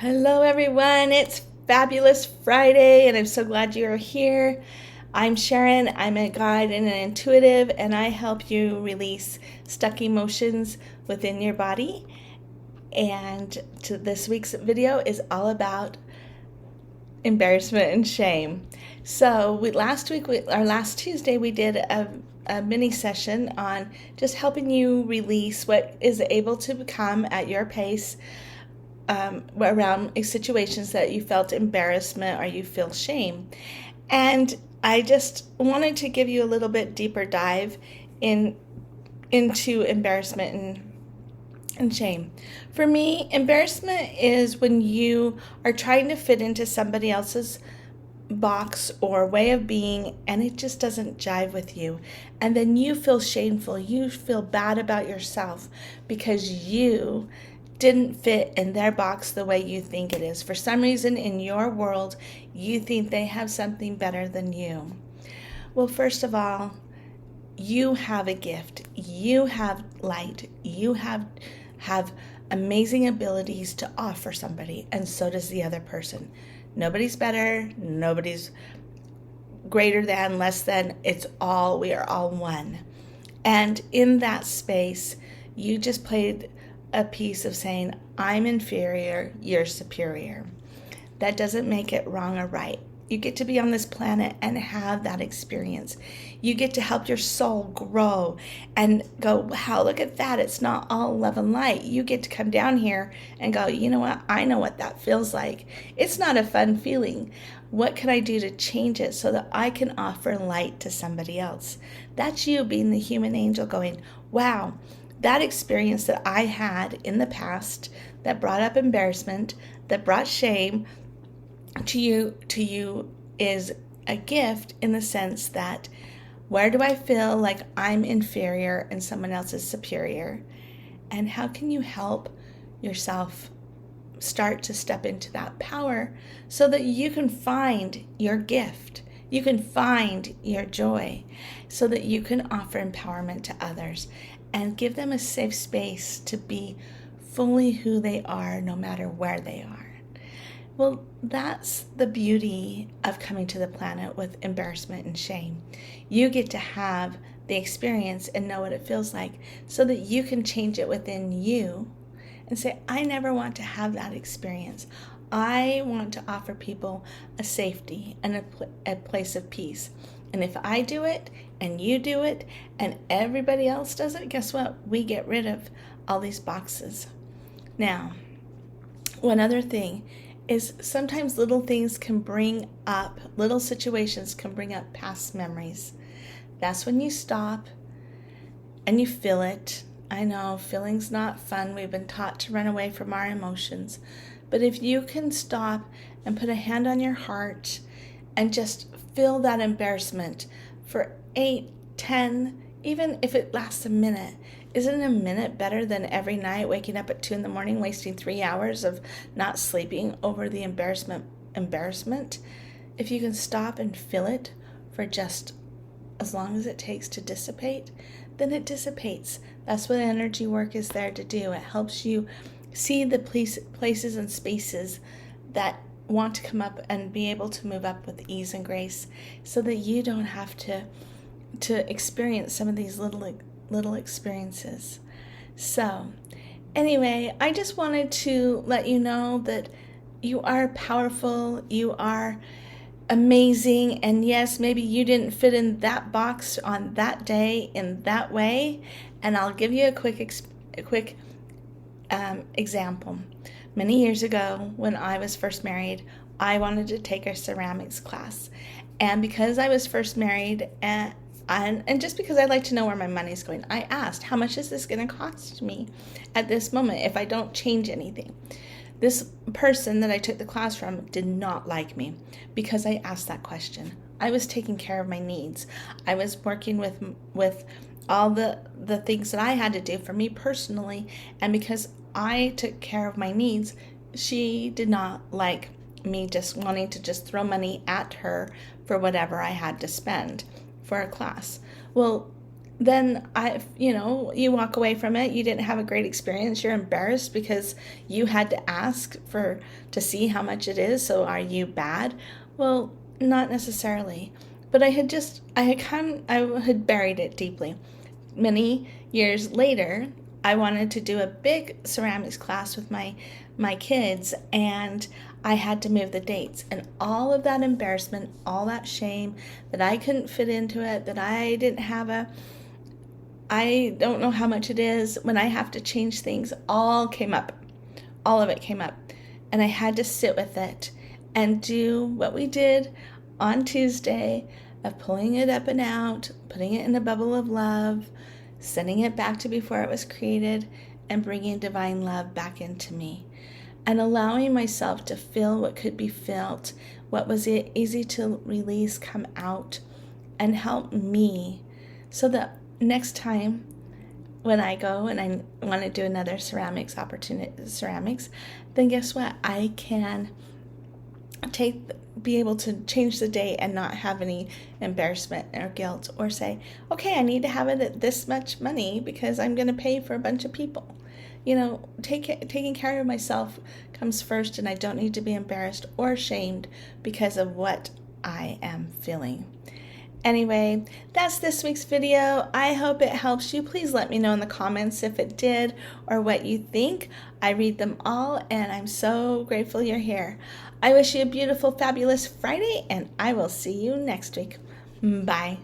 Hello, everyone. It's Fabulous Friday, and I'm so glad you are here. I'm Sharon. I'm a guide and an intuitive, and I help you release stuck emotions within your body. And this week's video is all about embarrassment and shame. So last Tuesday, we did a mini session on just helping you release what is able to come at your pace around situations that you felt embarrassment or you feel shame. And I just wanted to give you a little bit deeper dive into embarrassment and shame. For me, embarrassment is when you are trying to fit into somebody else's box or way of being and it just doesn't jive with you. And then you feel shameful. You feel bad about yourself because you didn't fit in their box the way you think it is. For some reason in your world, you think they have something better than you. Well, first of all, you have a gift. You have light. You have amazing abilities to offer somebody, and so does the other person. Nobody's better. Nobody's greater than, less than. We are all one. And in that space, you just played a piece of saying, I'm inferior, you're superior. That doesn't make it wrong or right. You get to be on this planet and have that experience. You get to help your soul grow and go, wow, look at that. It's not all love and light. You get to come down here and go, you know what? I know what that feels like. It's not a fun feeling. What can I do to change it so that I can offer light to somebody else? That's you being the human angel going, wow, that experience that I had in the past that brought up embarrassment, that brought shame to you is a gift in the sense that where do I feel like I'm inferior and someone else is superior? And how can you help yourself start to step into that power so that you can find your gift? You can find your joy so that you can offer empowerment to others and give them a safe space to be fully who they are no matter where they are. Well, that's the beauty of coming to the planet with embarrassment and shame. You get to have the experience and know what it feels like so that you can change it within you and say, I never want to have that experience. I want to offer people a safety and a place of peace. And if I do it and you do it and everybody else does it, guess what? We get rid of all these boxes. Now, one other thing is sometimes little things can bring up, little situations can bring up past memories. That's when you stop and you feel it. I know feeling's not fun. We've been taught to run away from our emotions. But if you can stop and put a hand on your heart and just feel that embarrassment for 8, 10, even if it lasts a minute. Isn't a minute better than every night waking up at 2 a.m, wasting 3 hours of not sleeping over the embarrassment? If you can stop and feel it for just as long as it takes to dissipate, then it dissipates. That's what energy work is there to do. It helps you see the places and spaces that want to come up and be able to move up with ease and grace so that you don't have to experience some of these little experiences. So anyway, I just wanted to let you know that you are powerful, you are amazing, and yes, maybe you didn't fit in that box on that day in that way, and I'll give you a quick example. Many years ago, when I was first married, I wanted to take a ceramics class. And because I was first married, and just because I like to know where my money's going, I asked, how much is this going to cost me at this moment if I don't change anything? This person that I took the class from did not like me because I asked that question. I was taking care of my needs. I was working with all the things that I had to do for me personally, and because I took care of my needs, she did not like me just wanting to just throw money at her for whatever I had to spend for a class. Well, then you walk away from it. You didn't have a great experience. You're embarrassed because you had to ask to see how much it is. So are you bad? Well, not necessarily. But I had buried it deeply. Many years later, I wanted to do a big ceramics class with my kids, and I had to move the dates, and all of that embarrassment, all that shame that I couldn't fit into it, that I don't know how much it is. When I have to change things, all came up. All of it came up. And I had to sit with it and do what we did on Tuesday of pulling it up and out, putting it in a bubble of love, sending it back to before it was created, and bringing divine love back into me. And allowing myself to feel what could be felt, what was easy to release, come out, and help me so that next time when I go and I want to do another ceramics, then guess what? I can be able to change the day and not have any embarrassment or guilt, or say, okay, I need to have it at this much money because I'm going to pay for a bunch of people. Taking care of myself comes first, and I don't need to be embarrassed or ashamed because of what I am feeling. Anyway, that's this week's video. I hope it helps you. Please let me know in the comments if it did or what you think. I read them all, and I'm so grateful you're here. I wish you a beautiful, fabulous Friday, and I will see you next week. Bye.